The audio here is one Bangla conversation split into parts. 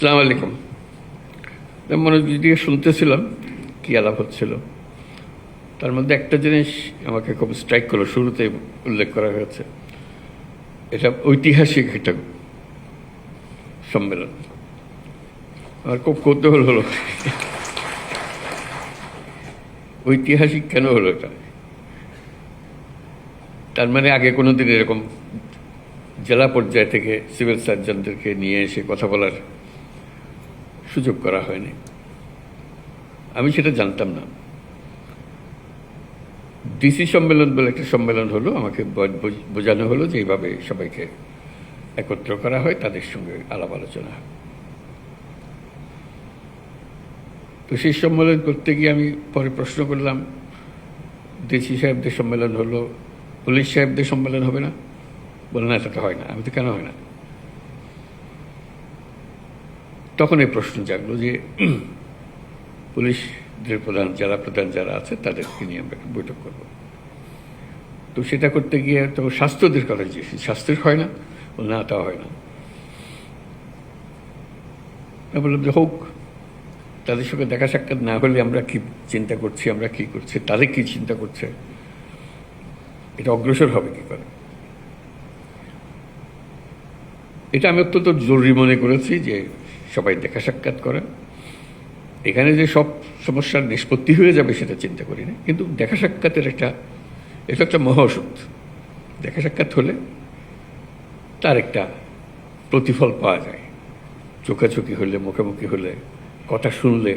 আসসালামু আলাইকুম। মনোযোগ দিয়ে শুনতেছিলাম কি আলাপ হচ্ছিল, তার মধ্যে একটা জিনিস আমাকে খুব স্ট্রাইক করলো, শুরুতে উল্লেখ করা হয়েছে, এটা ঐতিহাসিক একটা সম্মেলন। আমার খুব কৌতূহল হলো ঐতিহাসিক কেন হলো এটা। তার মানে আগে কোনোদিন এরকম জেলা পর্যায় থেকে সিভিল সার্জনদেরকে নিয়ে এসে কথা বলার সুযোগ করা হয়নি, আমি সেটা জানতাম না। ডিসি সম্মেলন বলে একটা সম্মেলন হলো, আমাকে বোঝানো হলো যে এইভাবে সবাইকে একত্র করা হয়, তাদের সঙ্গে আলাপ আলোচনা হয়। তো সেই সম্মেলন করতে গিয়ে আমি পরে প্রশ্ন করলাম, ডিসি সাহেবদের সম্মেলন হলো, পুলিশ সাহেবদের সম্মেলন হবে না? বলে না, এটা তো হয় না। আমি তো কেন হয় না? তখন এই প্রশ্ন জাগলো যে পুলিশদের প্রধান, জেলা প্রধান যারা আছে তাদেরকে নিয়ে আমরা বৈঠক করব। তো সেটা করতে গিয়ে তো স্বাস্থ্যদের কথা চেয়েছি, স্বাস্থ্যের হয় না? বলে না, তা হয় না। আমি বললাম যে হোক, তাদের সঙ্গে দেখা সাক্ষাৎ না হলে আমরা কি চিন্তা করছি, আমরা কি করছি, তাদের কি চিন্তা করছে, এটা অগ্রসর হবে কি করে। এটা আমি অত্যন্ত জরুরি মনে করেছি যে সবাই দেখা সাক্ষাৎ করা। এখানে যে সব সমস্যার নিষ্পত্তি হয়ে যাবে সেটা চিন্তা করি না, কিন্তু দেখা সাক্ষাতের এটা একটা মহা ওষুধ। দেখা সাক্ষাৎ হলে তার একটা প্রতিফল পাওয়া যায়। চোখাচোখি হলে, মুখোমুখি হলে, কথা শুনলে,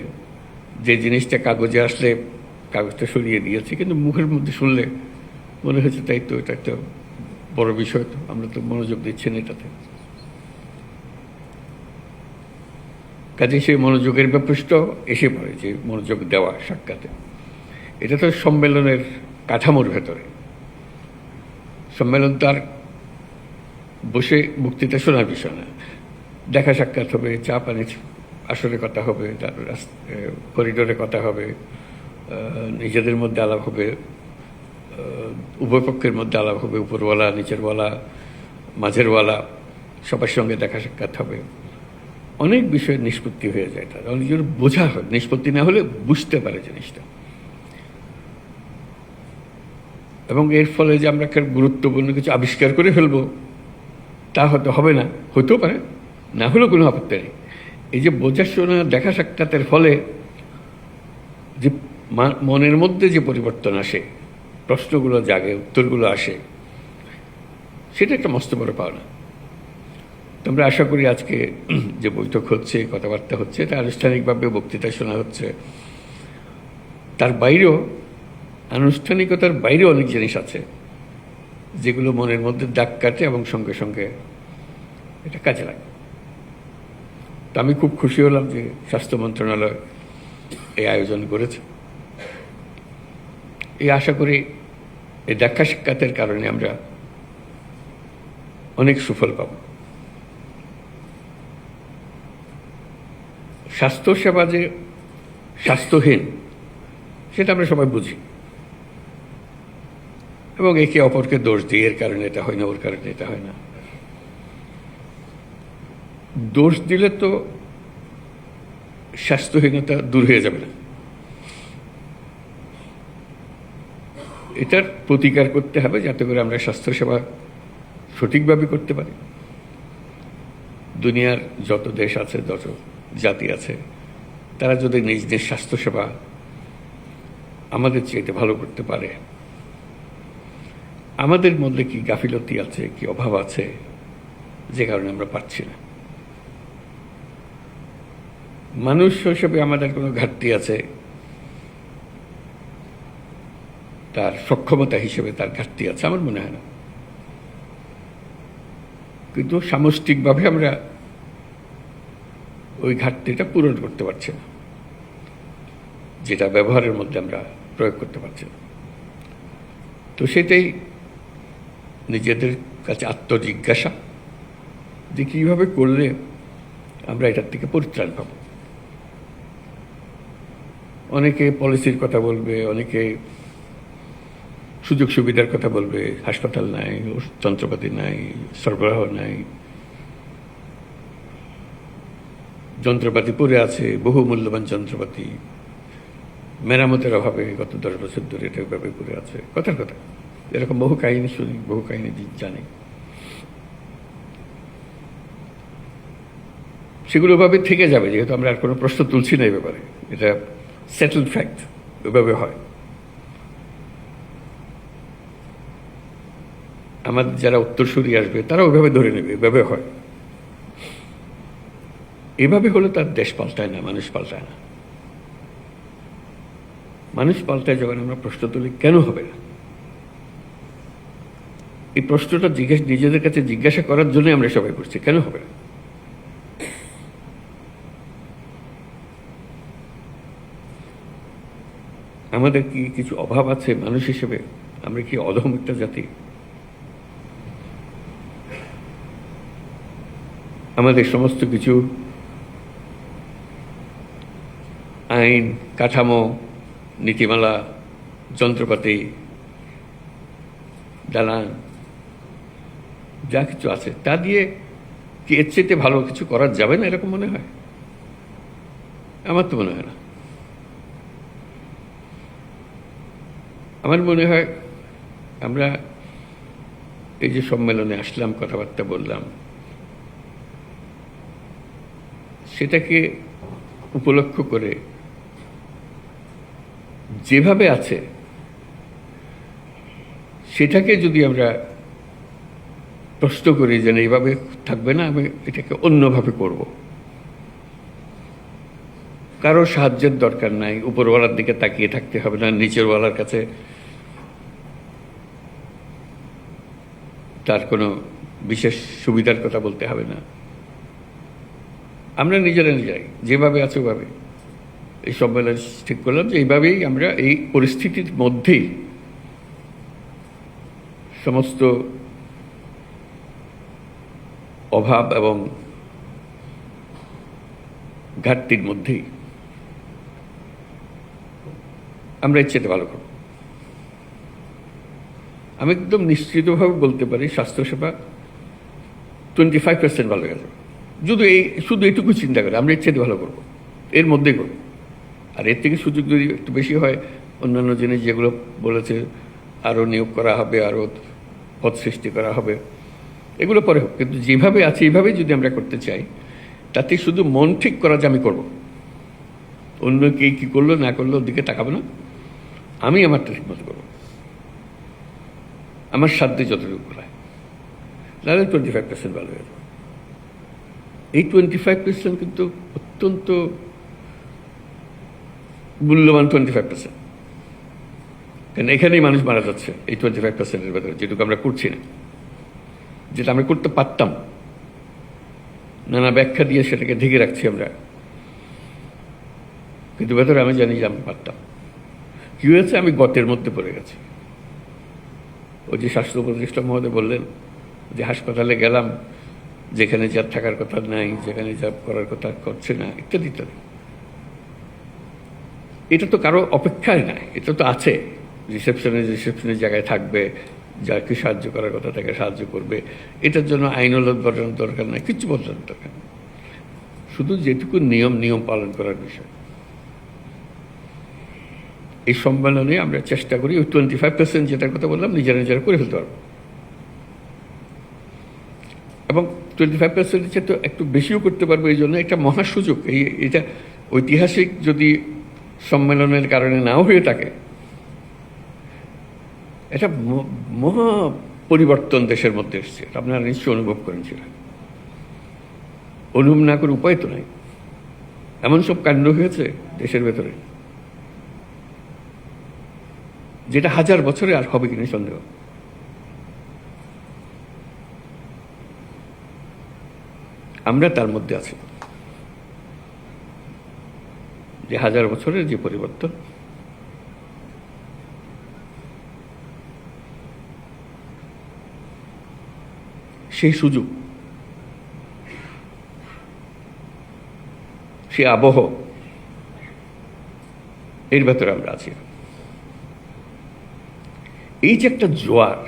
যে জিনিসটা কাগজে আসলে কাগজটা সরিয়ে দিয়েছি, কিন্তু মুখের মধ্যে শুনলে মনে হচ্ছে তাই তো, এটা একটা বড় বিষয়, তো আমরা তো মনোযোগ দিচ্ছি না এটাতে। কাজে সেই মনোযোগের ব্যাপারটা এসে পড়ে, যে মনোযোগ দেওয়া সাক্ষাতে। এটা তো সম্মেলনের কাঠামোর ভেতরে। সম্মেলন তো আর বসে বক্তৃতা শোনার বিষয় না। দেখা সাক্ষাৎ হবে, চা পানি আসরে কথা হবে, তারপর করিডোরে কথা হবে, নিজেদের মধ্যে আলাপ হবে, উভয় পক্ষের মধ্যে আলাপ হবে, উপরওয়ালা, নিচেরওয়ালা, মাঝেরওয়ালা, সবার সঙ্গে দেখা সাক্ষাৎ হবে। অনেক বিষয়ের নিষ্পত্তি হয়ে যায়, তার অনেক জন বোঝা হয়, নিষ্পত্তি না হলে বুঝতে পারে জিনিসটা। এবং এর ফলে যে আমরা একটা গুরুত্বপূর্ণ কিছু আবিষ্কার করে ফেলবো তা হয়তো হবে না, হতেও পারে, না হলেও কোনো আপত্তি নেই। এই যে বোঝাশোনা, দেখা সাক্ষাতের ফলে যে মনের মধ্যে যে পরিবর্তন আসে, প্রশ্নগুলো জাগে, উত্তরগুলো আসে, সেটা একটা মস্ত বড় পাওনা। তো আমরা আশা করি আজকে যে বৈঠক হচ্ছে, কথাবার্তা হচ্ছে, এটা আনুষ্ঠানিকভাবে বক্তৃতা শোনা হচ্ছে, তার বাইরেও, আনুষ্ঠানিকতার বাইরেও অনেক জিনিস আছে যেগুলো মনের মধ্যে দাগ কাটে এবং সঙ্গে সঙ্গে এটা কাজে লাগে। তো আমি খুব খুশি হলাম যে স্বাস্থ্য মন্ত্রণালয় এই আয়োজন করেছে। এই আশা করি এই দেখা সাক্ষাতের কারণে আমরা অনেক সুফল পাব। স্বাস্থ্যসেবা যে স্বাস্থ্যহীন সেটা আমরা সবাই বুঝি, এবং একে অপরকে দোষ দিই, এর কারণে এটা হয় না, ওর কারণে এটা হয় না। দোষ দিলে তো স্বাস্থ্যহীনতা দূর হয়ে যাবে না। এটার প্রতিকার করতে হবে যাতে করে আমরা স্বাস্থ্যসেবা সঠিকভাবে করতে পারি। দুনিয়ার যত দেশ আছে, যত জাতি আছে, তারা যদি নিজ নিজ স্বাস্থ্যসেবা আমাদের চাইতে ভালো করতে পারে, আমাদের মধ্যে কি গাফিলতি আছে, কি অভাব আছে যে কারণে আমরা পাচ্ছি না। মানুষ হিসেবে আমাদের কোনো ঘাটতি আছে, তার সক্ষমতা হিসেবে তার ঘাটতি আছে, আমার মনে হয় না। কিন্তু সামষ্টিকভাবে আমরা ওই ঘাটতিটা পূরণ করতে পারছি না, যেটা ব্যবহারের মধ্যে আমরা প্রয়োগ করতে পারছি না। তো সেটাই নিজেদের কাছে আত্মজিজ্ঞাসা, যে কীভাবে করলে আমরা এটার থেকে পরিত্রাণ পাব। অনেকে পলিসির কথা বলবে, অনেকে সুযোগ সুবিধার কথা বলবে, হাসপাতাল নাই, যন্ত্রপাতি নাই, সরবরাহ নাই। যন্ত্রপাতি পড়ে আছে, বহু মূল্যবান যন্ত্রপাতি মেরামতের অভাবে গত 10 বছর ধরে এটা এভাবে পড়ে আছে। কথার কথা, এরকম বহু কাহিনী শুনি, বহু কাহিনী জানি। সেগুলো ওভাবে থেকে যাবে, যেহেতু আমরা আর কোনো প্রশ্ন তুলছি না এই ব্যাপারে। এটা সেটেলড ফ্যাক্ট, ওইভাবে হয়। আমাদের যারা উত্তরসূরি আসবে তারা ওইভাবে ধরে নেবে, এভাবে হয়। এভাবে হলে তার দেশ পাল্টায় না, মানুষ পাল্টায় না। মানুষ পাল্টায় যখন আমরা প্রশ্ন তুলি, কেন হবে না? এই প্রশ্নটা নিজেদের কাছে জিজ্ঞাসা করার জন্য আমরা সবাই করছি, কেন হবে না? আমাদের কি কিছু অভাব আছে মানুষ হিসেবে? আমরা কি অধম একটা জাতি? আমাদের সমস্ত কিছু আইন কাঠামো, নীতিমালা, যন্ত্রপাতি, দালান, যা কিছু আছে তা দিয়ে কি এর চেয়ে ভালো কিছু করা যাবে না, এরকম মনে হয়? আমার তো মনে হয় না। আমার মনে হয় আমরা এই যে সম্মেলনে আসলাম, কথাবার্তা বললাম, সেটাকে উপলক্ষ করে যেভাবে আছে সেটাকে যদি আমরা প্রশ্ন করি যে এইভাবে থাকবে না, আমি এটাকে অন্যভাবে করব, কারো সাহায্যের দরকার নাই, উপরওয়ালার দিকে তাকিয়ে থাকতে হবে না, নিচেরওয়ালার কাছে তার কোনো বিশেষ সুবিধার কথা বলতে হবে না। আমরা নিজেরাই যেভাবে আছে ওভাবে এই সম্মেলন ঠিক করলাম যে এইভাবেই আমরা এই পরিস্থিতির মধ্যেই সমস্ত অভাব এবং ঘাটতির মধ্যেই আমরা এর চেয়ে ভালো করব। আমি একদম নিশ্চিতভাবে বলতে পারি স্বাস্থ্যসেবা 25% ভালো গেছে। শুধু এইটুকু চিন্তা করে আমরা এর চেয়ে ভালো করবো, এর মধ্যেই করবো। আর এর থেকে সুযোগ যদি একটু বেশি হয়, অন্যান্য জিনিস যেগুলো বলেছে, আরও নিয়োগ করা হবে, আরও পদ সৃষ্টি করা হবে, এগুলো পরে হোক। কিন্তু যেভাবে আছে এইভাবেই যদি আমরা করতে চাই, তাতে শুধু মন ঠিক করা যে আমি করব, অন্য কে কী করলো না করলো ওর দিকে তাকাবো না, আমি আমারটা ঠিক মতো করবো, আমার সাধ্যে যতটুকু করা। তাহলে 25% ভালো হয়ে যাবে। এই 25% কিন্তু অত্যন্ত মূল্যবান 25%। কারণ এখানেই মানুষ মারা যাচ্ছে এই 25%-এর ভেতরে, যেটুকু আমরা করছি না, যেটা আমরা করতে পারতাম। নানা ব্যাখ্যা দিয়ে সেটাকে ঢেকে রাখছি আমরা, কিন্তু ভেতরে আমি জানি যে আমি পারতাম। কি হয়েছে, আমি গতের মধ্যে পড়ে গেছি। ওই যে স্বাস্থ্য উপদেষ্টা মহোদয় বললেন যে হাসপাতালে গেলাম, যেখানে যা থাকার কথা নাই, যেখানে যা করার কথা করছে না, ইত্যাদি ইত্যাদি। এটা তো কারো অপেক্ষায় নাই, এটা তো আছে। রিসেপশনের জায়গায় থাকবে, যাকে সাহায্য করার কথা তাকে সাহায্য করবে। এটার জন্য আইনওয়ালা বদলানোর দরকার নাই, কিচ্ছু বদলানোর দরকার নেই। শুধু যেটুকু নিয়ম পালন করার বিষয়। এই সম্মেলনে আমরা চেষ্টা করি ওই 25% যেটার কথা বললাম নিজেরা করে ফেলতে পারবো। এবং 25% চেয়ে তো একটু বেশিও করতে পারবো। এই জন্য একটা মহা সুযোগ। এটা ঐতিহাসিক যদি সম্মেলনের কারণে নাও হয়ে থাকে, এটা মহা পরিবর্তন দেশের মধ্যে এসছে। আপনারা নিশ্চয়ই অনুভব করেন সেটা। অনুভব না করে উপায় তো নাই। এমন সব কাণ্ড হয়েছে দেশের ভেতরে, যেটা 1000 বছরে আর হবে কিনা সন্দেহ। আমরা তার মধ্যে আছি, যে 1000 বছরের যে পরিবর্তন, সেই সুযোগ, সেই আবহ, এর ভেতরে আমরা আছি। এই যে একটা জোয়ার,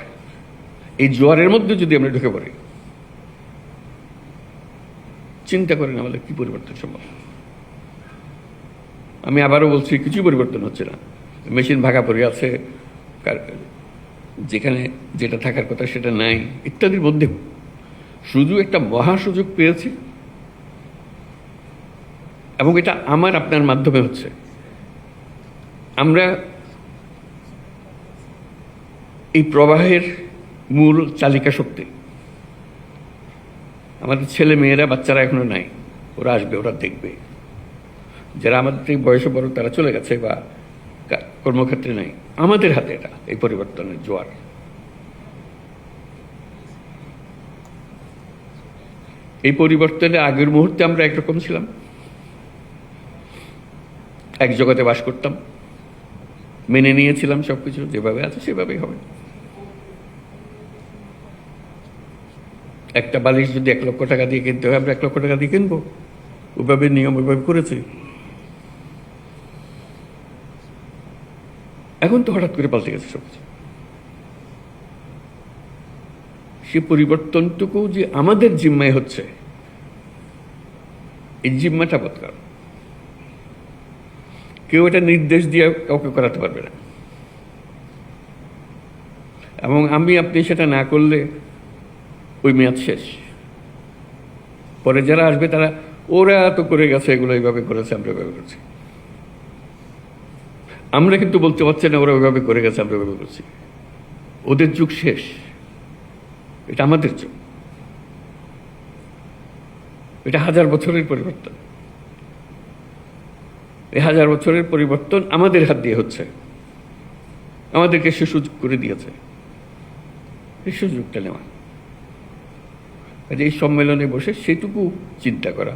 এই জোয়ারের মধ্যে যদি আমরা ঢুকে পড়ি, চিন্তা করেন আমাদের কি পরিবর্তন সম্ভব। আমি আবারও বলছি, কিছুই পরিবর্তন হচ্ছে না। মেশিন ভাগা পড়ে আছে, যেখানে যেটা থাকার কথা সেটা নাই, ইত্যাদির মধ্যে শুধু একটা মহা সুযোগ পেয়েছি, এবং এটা আমার আপনার মাধ্যমে হচ্ছে। আমরা এই প্রবাহের মূল চালিকা শক্তি। আমাদের ছেলে মেয়েরা, বাচ্চারা এখনো নাই, ওরা আসবে, ওরা দেখবে। যারা আমাদের থেকে বয়সে বড় তারা চলে গেছে বা কর্মক্ষেত্রে নাই। আমাদের হাতে এটা, এই পরিবর্তনের জোয়ার। এই পরিবর্তনের আগের মুহূর্তে আমরা একরকম ছিলাম, এক জগতে বাস করতাম, মেনে নিয়েছিলাম সবকিছু যেভাবে আছে সেভাবেই হবে। একটা বালিশ যদি 1 লক্ষ টাকা দিয়ে কিনতে হয়, আমরা 1 লক্ষ টাকা দিয়ে কিনবো, ওইভাবে নিয়ম ওইভাবে করেছি। এখন তো হঠাৎ করে পাল্টে গেছে সবকিছু। সে পরিবর্তনটুকু যে আমাদের জিম্মায় হচ্ছে, এই জিম্মাটা বদকার। কেউ এটা নির্দেশ দিয়ে কাউকে করাতে পারবে না, এবং আমি আপনি সেটা না করলে ওই মেয়াদ শেষ। পরে যারা আসবে তারা, ওরা তো করে গেছে, এগুলো এইভাবে করেছে, আমরা এভাবে করছি। আমরা কিন্তু বলতে পারছি না ওরা ওইভাবে করে গেছে, আমরা ওইভাবে করছি। ওদের যুগ শেষ, এটা আমাদের যুগ। এটা 1000 বছরের পরিবর্তন। এই 1000 বছরের পরিবর্তন আমাদের হাত দিয়ে হচ্ছে, আমাদেরকে সে সুযোগ করে দিয়েছে। এই সুযোগটা নেওয়া, এই সম্মেলনে বসে সেটুকু চিন্তা করা,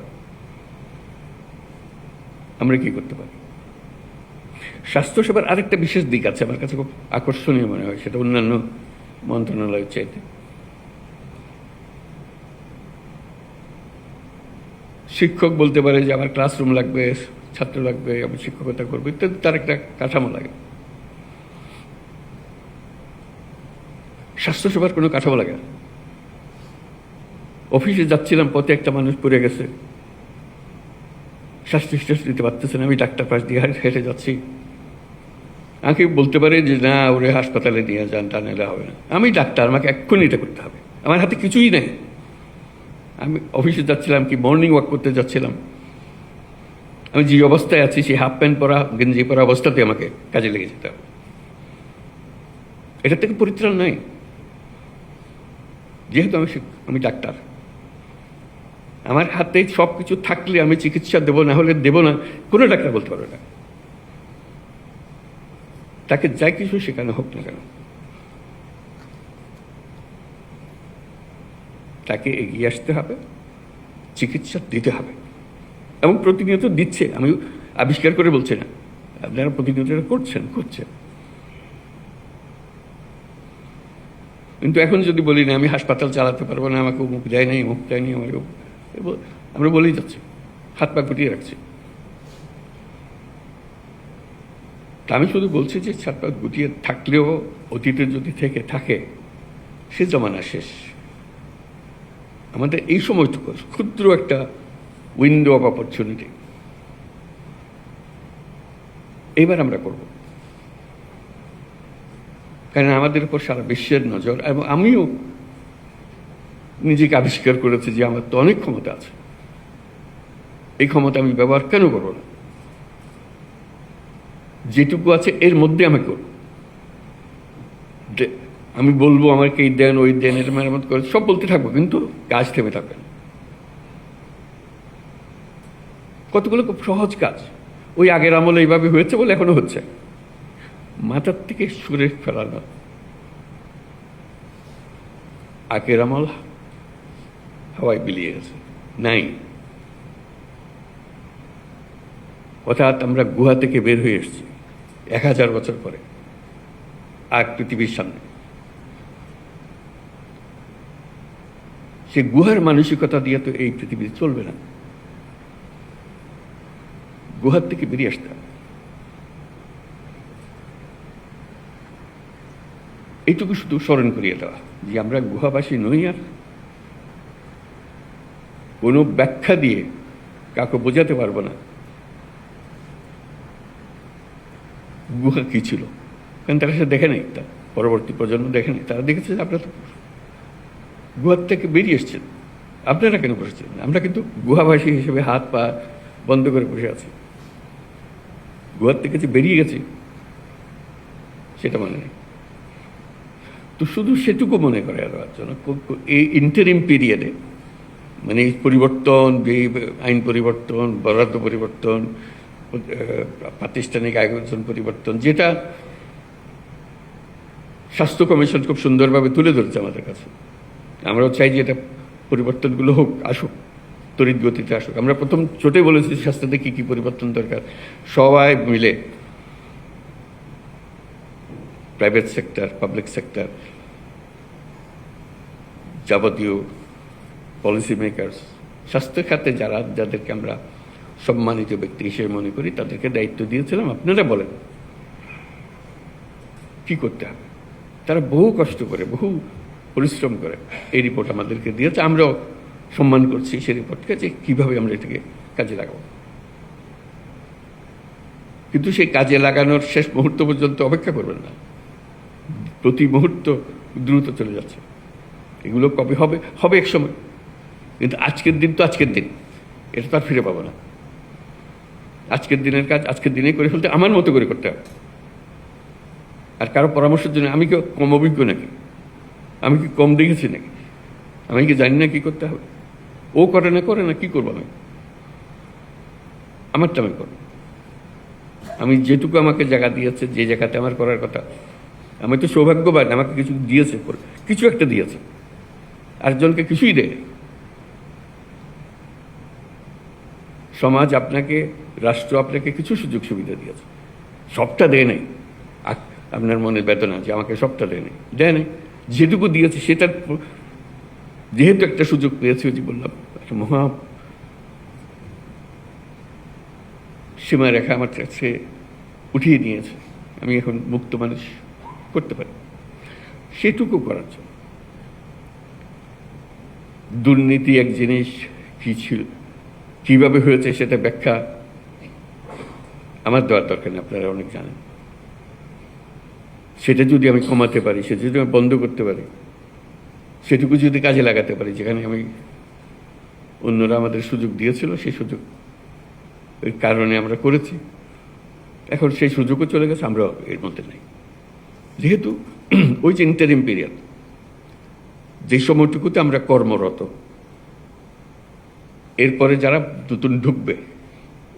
আমরা কি করতে পারি। স্বাস্থ্যসেবার আরেকটা বিশেষ দিক আছে আমার কাছে, খুব আকর্ষণীয় মনে হয়, সেটা অন্যান্য মন্ত্রণালয়ের চাইতে। শিক্ষক বলতে পারে যে আমার ক্লাসরুম লাগবে, ছাত্র লাগবে, আমি শিক্ষকতা করবো ইত্যাদি, তার একটা কাঠামো লাগে। স্বাস্থ্যসেবার কোনো কাঠামো লাগে না। অফিসে যাচ্ছিলাম, পথে একটা মানুষ পড়ে গেছে, শ্বাস নিঃশ্বাস নিতে পারতেছে না, আমি ডাক্তার পাশ দিয়ে হেঁটে যাচ্ছি। আমাকে বলতে পারে যে না, ওরে হাসপাতালে নিয়ে যান, তা নিলে হবে না। আমি ডাক্তার, আমাকে এক্ষুনি এটা করতে হবে, আমার হাতে কিছুই নেই। আমি অফিসে যাচ্ছিলাম, কি মর্নিং ওয়াক করতে যাচ্ছিলাম, আমি যে অবস্থায় আছি সেই হাফ প্যান্ট পরা, গেঞ্জি পরা অবস্থাতে আমাকে কাজে লেগে যেতে হবে। এটার থেকে পরিত্রাণ নাই, যেহেতু আমি ডাক্তার। আমার হাতে সব কিছু থাকলে আমি চিকিৎসা দেবো, না হলে দেবো না, কোনো ডাক্তার বলতে পারবে না। তাকে যাই কিছু শেখানো হোক না কেন, তাকে এগিয়ে আসতে হবে, চিকিৎসা দিতে হবে, এবং প্রতিনিয়ত দিচ্ছে। আমি আবিষ্কার করে বলছি না, আপনারা প্রতিনিয়ত করছেন। কিন্তু এখন যদি বলি না আমি হাসপাতাল চালাতে পারবো না, আমাকে মুখ দেয় নাই, মুখ দেয়নি, আমাকে আমরা বলেই যাচ্ছি, হাত পা গুটিয়ে রাখছি। তা আমি শুধু বলছি যে হাত পা গুটিয়ে থাকলেও অতীতে যদি থেকে থাকে, সে জমানা শেষ। আমাদের এই সময়টুকু ক্ষুদ্র একটা উইন্ডো অফ অপরচুনিটি, এইবার আমরা করব। কারণ আমাদের উপর সারা বিশ্বের নজর, এবং আমিও নিজেকে আবিষ্কার করেছি যে আমার তো অনেক ক্ষমতা আছে, এই ক্ষমতা আমি ব্যবহার কেন করব না? যেটুকু আছে এর মধ্যে আমি করব। আমি বলবো আমাকে এই দেন, ওই দেন, এটা মেরামত করে সব বলতে থাকবো, কিন্তু কাজ থেমে থাকবে না। কতগুলো খুব সহজ কাজ, ওই আগের আমলে এইভাবে হয়েছে বলে এখনো হচ্ছে। মাথার থেকে সুরে ফেলানো, আগের আমল হাওয়ায় বিলিয়ে গেছে, নাই। অর্থাৎ আমরা গুহা থেকে বের হয়ে এসেছি 1000 বছর পরে, আর পৃথিবীর সামনে। সে গুহার মানসিকতা দিয়ে তো এই পৃথিবী চলবে না, গুহার থেকে বেরিয়ে আসতে হবে। এইটুকু শুধু স্মরণ করিয়ে দেওয়া যে আমরা গুহাবাসী নই, আর কোনো ব্যাখ্যা দিয়ে কাউকে বোঝাতে পারবো না গুহা কী ছিল, কারণ তারা সে দেখে নেই, তা পরবর্তী প্রজন্ম দেখে নেই। তারা দেখেছে যে আপনারা তো গুহার থেকে বেরিয়ে এসছেন, আপনারা কেন বসেছেন? আমরা কিন্তু গুহাবাসী হিসেবে হাত পা বন্ধ করে বসে আছি, গুহার থেকে যে বেরিয়ে গেছি সেটা মানে নেই। তো শুধু সেটুকু মনে করে দেওয়ার জন্য এই ইন্টারিম পিরিয়ডে, মানে এই পরিবর্তন, যে আইন পরিবর্তন, বরাদ্দ পরিবর্তন, প্রাতিষ্ঠানিক আয়োজন পরিবর্তন, যেটা স্বাস্থ্য কমিশন খুব সুন্দরভাবে তুলে ধরেছে আমাদের কাছে, আমরাও চাই যে এটা পরিবর্তনগুলো হোক, আসুক, তড়িৎ গতিতে আসুক। আমরা প্রথম ছোটে বলেছি স্বাস্থ্যতে কী কী পরিবর্তন দরকার, সবাই মিলে, প্রাইভেট সেক্টর, পাবলিক সেক্টর, যাবতীয় পলিসি মেকার্স, স্বাস্থ্য খাতে যাদেরকে আমরা সম্মানিত ব্যক্তি হিসেবে মনে করি, তাদেরকে দায়িত্ব দিয়েছিলাম, আপনারা বলেন কি করতে হবে। তারা বহু কষ্ট করে, বহু পরিশ্রম করে এই রিপোর্ট আমাদেরকে দিয়েছে। আমরাও সম্মান করছি সেই রিপোর্টকে, যে কীভাবে আমরা এটাকে কাজে লাগাবো। কিন্তু সেই কাজে লাগানোর শেষ মুহূর্ত পর্যন্ত অপেক্ষা করবেন না, প্রতি মুহূর্ত দ্রুত চলে যাচ্ছে। এগুলো কবে হবে? হবে এক সময়, কিন্তু আজকের দিন তো আজকের দিন, এটা তো আর ফিরে পাবো না। আজকের দিনের কাজ আজকের দিনেই করে ফেলতে, আমার মতো করে করতে হবে। আর কারো পরামর্শের জন্য আমি কি কম অভিজ্ঞ নাকি? আমি কি কম দেখেছি নাকি? আমি কি জানি না কি করতে হবে? ও করে না, কি করবো আমি? আমারটা আমি করব। আমি যেটুকু আমাকে জায়গা দিয়েছে, যে জায়গাতে আমার করার কথা, আমি তো সৌভাগ্যবান, আমাকে কিছু দিয়েছে, কিছু একটা দিয়েছে, আরেকজনকে কিছুই দেয়। সমাজ আপনাকে, রাষ্ট্র আপনাকে কিছু সুযোগ সুবিধা দিয়েছে, সবটা দেয় নাই। আপনার মনে বেদনা যে আমাকে সবটা দেয় নাই, যেটুকু দিয়েছে সেটার যেহেতু একটা সুযোগ পেয়েছি, যে বললাম একটা মহা সীমারেখা আমার কাছে উঠিয়ে নিয়েছে, আমি এখন মুক্ত মানুষ করতে পারি। সেটুকু করার জন্য দুর্নীতি এক জিনিস কি ছিল, কিভাবে হয়েছে, সেটা ব্যাখ্যা আমার দেওয়ার দরকার নেই, আপনারা অনেক জানেন। সেটা যদি আমি কমাতে পারি, সেটা যদি আমি বন্ধ করতে পারি, সেটুকু যদি কাজে লাগাতে পারি, যেখানে আমি অন্যরা আমাদের সুযোগ দিয়েছিল, সেই সুযোগ ওই কারণে আমরা করেছি, এখন সেই সুযোগও চলে গেছে, আমরা এর মধ্যে নাই। যেহেতু ওই যে ইন্টারিম পিরিয়ড, যে সময়টুকুতে আমরা কর্মরত, এরপরে যারা নতুন ঢুকবে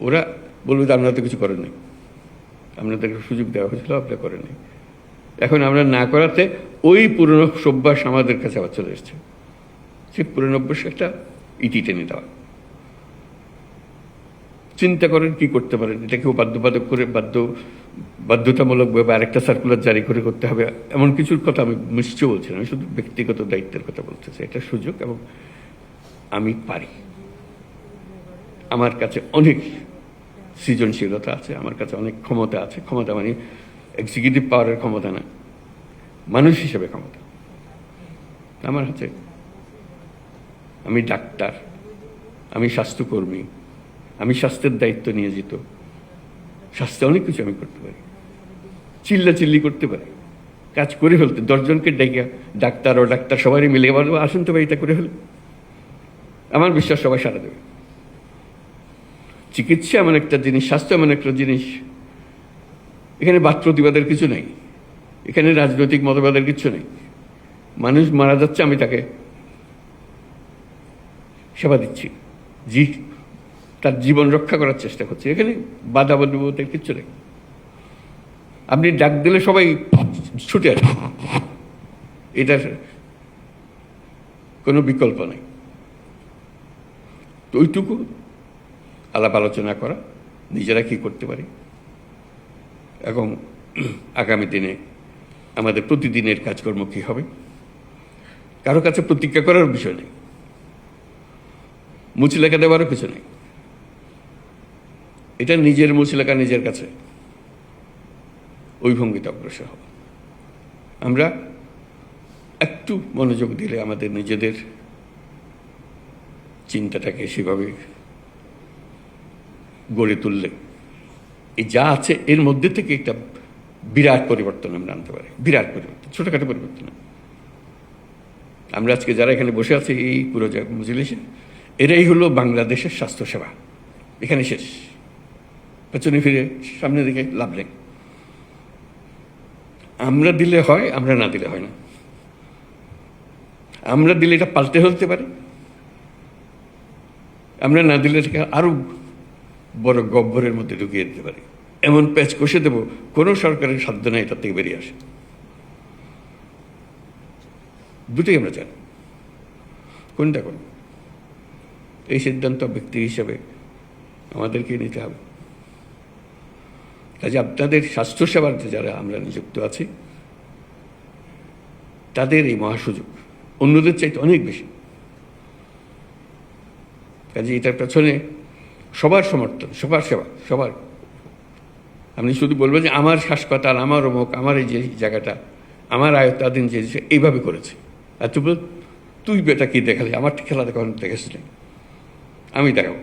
ওরা বলবে যে আপনারা তো কিছু করেন নাই, আপনাদেরকে সুযোগ দেওয়া হয়েছিল, আপনারা করেন নাই। এখন আমরা না করাতে ওই পুরনো অভ্যাস আমাদের কাছে আবার চলে এসছে। সেই পুরনো অভ্যাস একটা ইতি টেনে দেওয়া। চিন্তা করেন কি করতে পারেন, এটা কেউ বাধ্যবাধক করে বাধ্যতামূলকভাবে আরেকটা সার্কুলার জারি করে করতে হবে, এমন কিছুর কথা আমি নিশ্চয় বলছি না। আমি শুধু ব্যক্তিগত দায়িত্বের কথা বলতেছি। এটা সুযোগ, এবং আমি পারি। আমার কাছে অনেক সৃজনশীলতা আছে, আমার কাছে অনেক ক্ষমতা আছে। ক্ষমতা মানে এক্সিকিউটিভ পাওয়ারের ক্ষমতা না, মানুষ হিসেবে ক্ষমতা আমার হাতে। আমি ডাক্তার, আমি স্বাস্থ্যকর্মী, আমি স্বাস্থ্যের দায়িত্ব নিয়োজিত। স্বাস্থ্যে অনেক কিছু আমি করতে পারি, চিল্লাচিল্লি করতে পারি, কাজ করে ফেলতে। 10 জনকে ডেকে, ডাক্তার ও ডাক্তার সবাই মিলে বলবো আসুন তো ভাই, এটা করে ফেল, আমার বিশ্বাস সবাই সারা দেবে। চিকিৎসা এমন একটা জিনিস, স্বাস্থ্য এমন একটা জিনিস, এখানে বাদ প্রতিবাদের কিছু নেই, এখানে রাজনৈতিক মতবাদের কিছু নেই। মানুষ মারা যাচ্ছে, আমি তাকে সেবা দিচ্ছি, তার জীবন রক্ষা করার চেষ্টা করছি, এখানে বাধা বলতে কিচ্ছু নেই। আপনি ডাক দিলে সবাই ছুটে আসে, এটার কোনো বিকল্প নেই। তো ওইটুকু আলাপ আলোচনা করা, নিজেরা কি করতে পারি, এবং আগামী দিনে আমাদের প্রতিদিনের কাজকর্ম কী হবে। কারো কাছে প্রতিজ্ঞা করার বিষয় নেই, মুচলেখা দেওয়ারও কিছু নেই। এটা নিজের মুচলেখা নিজের কাছে, ওই ভঙ্গিতে অগ্রসর হব। আমরা একটু মনোযোগ দিলে আমাদের নিজেদের চিন্তাটাকে সেভাবে গড়ে তুললে এই যা আছে এর মধ্যে থেকে একটা বিরাট পরিবর্তন আমরা আনতে পারি। বিরাট পরিবর্তন, ছোটখাটো পরিবর্তন না। আমরা আজকে যারা এখানে বসে আছি এই পুরো মজলিসে, এরাই হলো বাংলাদেশের স্বাস্থ্যসেবা। এখানে শেষ, পেছনে ফিরে সামনের দিকে লাভ নেই। আমরা দিলে হয়, আমরা না দিলে হয় না। আমরা দিলে এটা পাল্টে ফেলতে পারি, আমরা না দিলে এটাকে আরো বড় গহ্বরের মধ্যে ঢুকিয়ে দিতে পারি। এমন প্যাচ কষে দেবো, কোনো সরকারের সাধ্য নাই তার থেকে বেরিয়ে আসে। দুটোই আমরা জানি, কোনটা কোন এই সিদ্ধান্ত ব্যক্তি হিসাবে আমাদেরকে নিতে হবে। কাজে আপনাদের স্বাস্থ্যসেবার যারা আমরা নিযুক্ত আছি, তাদের এই মহাসুযোগ অন্যদের চাইতে অনেক বেশি। কাজে এটার পেছনে সবার সমর্থন, সবার সেবা, সবার। আপনি শুধু বলবেন যে আমার হাসপাতাল, আমার অমুক, আমার এই যে জায়গাটা, আমার আয়ত্তাধীন যে এইভাবে করেছে, আর তুই বেটা কি দেখালি, আমার খেলা দেখা দেখেছিলি, আমি দেখাবো।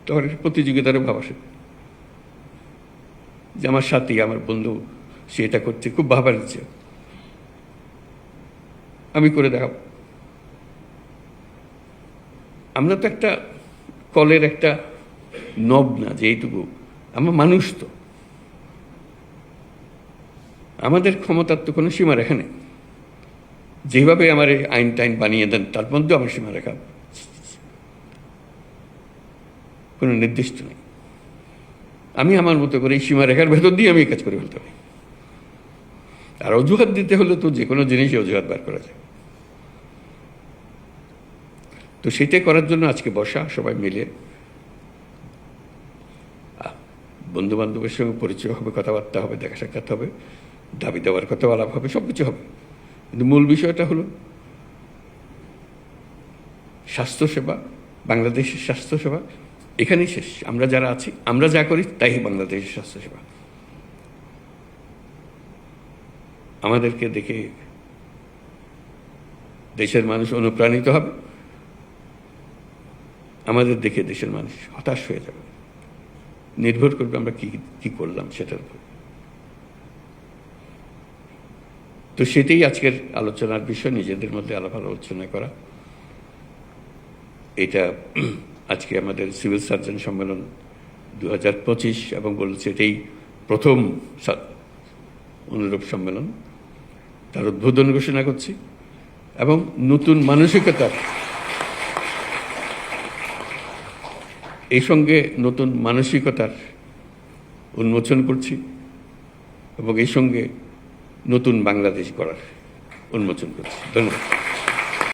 তখন প্রতিযোগিতারও ভাব আসে যে আমার সাথী, আমার বন্ধু সে এটা করছে, খুব ভাবা নিচ্ছে, আমি করে দেখাবো। আমরা তো একটা কলের একটা নব না যে এইটুকু, আমরা মানুষ, তো আমাদের ক্ষমতার তো কোনো সীমা রেখা নেই। যেভাবে আমার এই আইন টাইন বানিয়ে দেন তার মধ্যেও আমার সীমা রেখা কোনো নির্দিষ্ট নেই। আমি আমার মতো করে এই সীমা রেখার ভেতর দিয়ে আমি এই কাজ করে ফেলতে পারি। আর অজুহাত দিতে হলে তো যে কোনো জিনিসই অজুহাত বার করা যায়। তো সেটাই করার জন্য আজকে বসা, সবাই মিলে বন্ধু বান্ধবের সঙ্গে পরিচয় হবে, কথাবার্তা হবে, দেখা সাক্ষাৎ হবে, দাবি দেওয়ার কথা আলাপ হবে, সব কিছু হবে। কিন্তু মূল বিষয়টা হলো স্বাস্থ্যসেবা, বাংলাদেশের স্বাস্থ্যসেবা এখানেই শেষ। আমরা যারা আছি, আমরা যা করি তাই বাংলাদেশের স্বাস্থ্যসেবা। আমাদেরকে দেখে দেশের মানুষ অনুপ্রাণিত হবে, আমাদের দেখে দেশের মানুষ হতাশ হয়ে যাবে। নির্ভর করবে আমরা কি কি করলাম সেটার উপর। তো সেটাই আজকের আলোচনার বিষয়, নিজেদের মধ্যে আলাপ আলোচনা করা। এটা আজকে আমাদের সিভিল সার্জন সম্মেলন 2025 এবং বলছে এটাই প্রথম অনুরূপ সম্মেলন। তার উদ্বোধন ঘোষণা করছি এবং নতুন মানসিকতার এই সঙ্গে নতুন মানসিকতার উন্মোচন করছি এবং এই সঙ্গে নতুন বাংলাদেশ গড়ার উন্মোচন করছি। ধন্যবাদ।